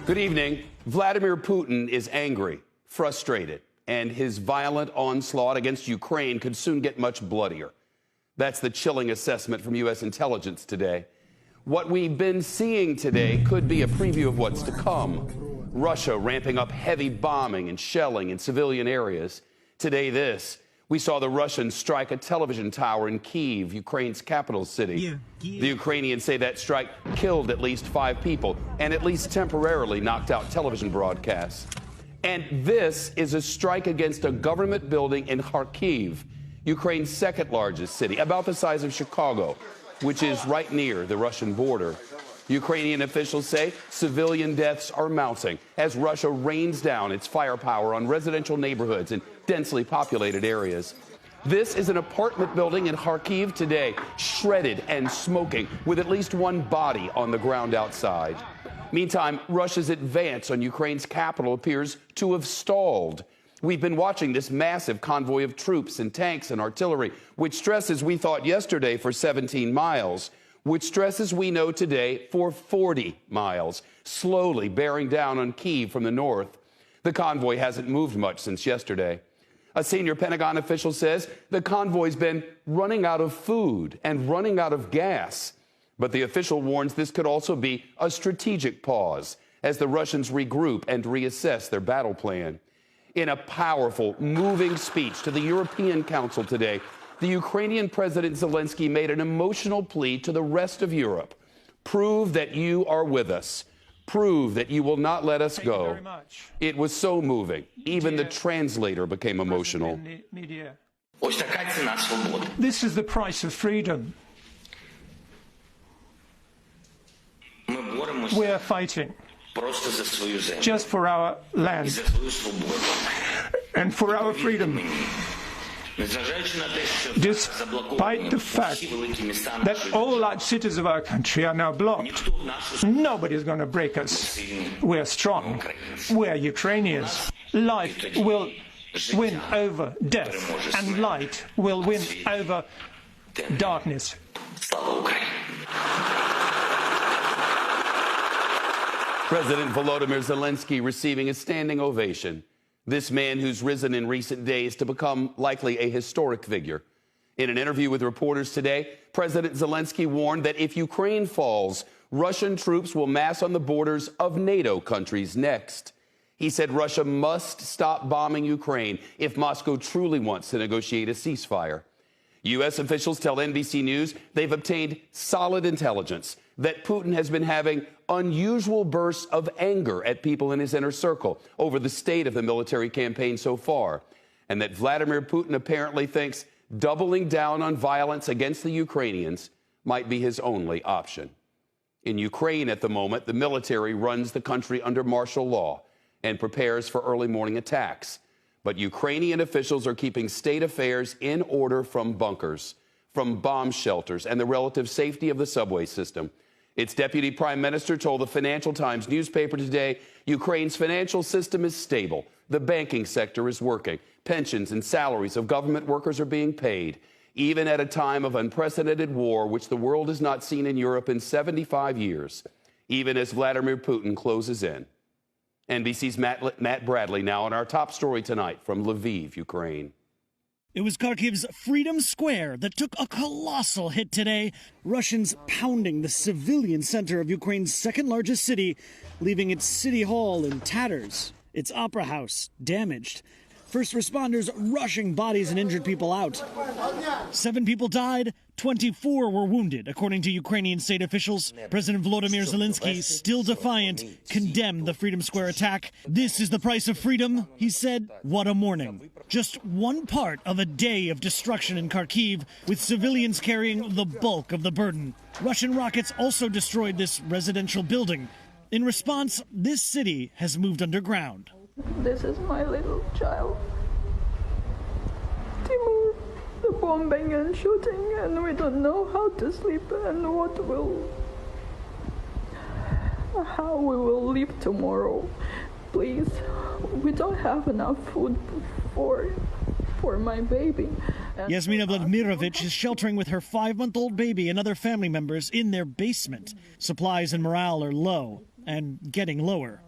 Good evening. Vladimir Putin is angry, frustrated, and his violent onslaught against Ukraine could soon get much bloodier. That's the chilling assessment from U.S. intelligence today. What we've been seeing today could be a preview of what's to come. Russia ramping up heavy bombing and shelling in civilian areas. Today, we saw the Russians strike a television tower in Kyiv, Ukraine's capital city. The Ukrainians say that strike killed at least 5 people and at least temporarily knocked out television broadcasts. And this is a strike against a government building in Kharkiv, Ukraine's second largest city, about the size of Chicago, which is right near the Russian border. Ukrainian officials say civilian deaths are mounting as Russia rains down its firepower on residential neighborhoods and densely populated areas. This is an apartment building in Kharkiv today, shredded and smoking, with at least one body on the ground outside. Meantime, Russia's advance on Ukraine's capital appears to have stalled. We've been watching this massive convoy of troops and tanks and artillery, which stresses we thought yesterday for 17 miles, which stresses we know today for 40 miles, slowly bearing down on Kyiv from the north. The convoy hasn't moved much since yesterday. A senior Pentagon official says the convoy's been running out of food and running out of gas. But the official warns this could also be a strategic pause as the Russians regroup and reassess their battle plan. In a powerful, moving speech to the European Council today, the Ukrainian President Zelensky made an emotional plea to the rest of Europe. Prove that you are with us. Prove that you will not let us go. Very much. It was so moving. Even the translator became emotional. This is the price of freedom. We are fighting just for our land and for our freedom. Despite the fact that all large cities of our country are now blocked, nobody's going to break us. We're strong. We're Ukrainians. Life will win over death, and light will win over darkness. President Volodymyr Zelensky receiving a standing ovation. This man who's risen in recent days to become likely a historic figure. In an interview with reporters today, President Zelensky warned that if Ukraine falls, Russian troops will mass on the borders of NATO countries next. He said Russia must stop bombing Ukraine if Moscow truly wants to negotiate a ceasefire. U.S. officials tell NBC News they've obtained solid intelligence that Putin has been having unusual bursts of anger at people in his inner circle over the state of the military campaign so far, and that Vladimir Putin apparently thinks doubling down on violence against the Ukrainians might be his only option. In Ukraine at the moment, the military runs the country under martial law and prepares for early morning attacks. But Ukrainian officials are keeping state affairs in order from bunkers, from bomb shelters, and the relative safety of the subway system. Its deputy prime minister told the Financial Times newspaper today Ukraine's financial system is stable. The banking sector is working. Pensions and salaries of government workers are being paid, even at a time of unprecedented war, which the world has not seen in Europe in 75 years, even as Vladimir Putin closes in. NBC's Matt Bradley now on our top story tonight from Lviv, Ukraine. It was Kharkiv's Freedom Square that took a colossal hit today. Russians pounding the civilian center of Ukraine's second largest city, leaving its city hall in tatters, its opera house damaged. First responders rushing bodies and injured people out. 7 people died, 24 were wounded, according to Ukrainian state officials. President Volodymyr Zelensky, still defiant, condemned the Freedom Square attack. This is the price of freedom, he said. What a morning. Just one part of a day of destruction in Kharkiv, with civilians carrying the bulk of the burden. Russian rockets also destroyed this residential building. In response, this city has moved underground. This is my little child. Timur, the bombing and shooting, and we don't know how to sleep and how we will live tomorrow. Please, we don't have enough food for my baby. Yasmina Vladimirovich is sheltering with her 5-month-old baby and other family members in their basement. Supplies and morale are low and getting lower.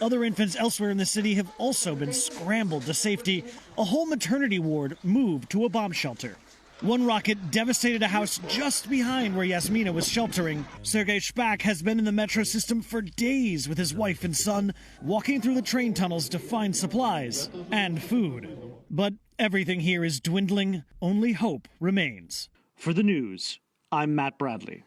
Other infants elsewhere in the city have also been scrambled to safety. A whole maternity ward moved to a bomb shelter. One rocket devastated a house just behind where Yasmina was sheltering. Sergei Shpak has been in the metro system for days with his wife and son, walking through the train tunnels to find supplies and food. But everything here is dwindling. Only hope remains. For the news, I'm Matt Bradley.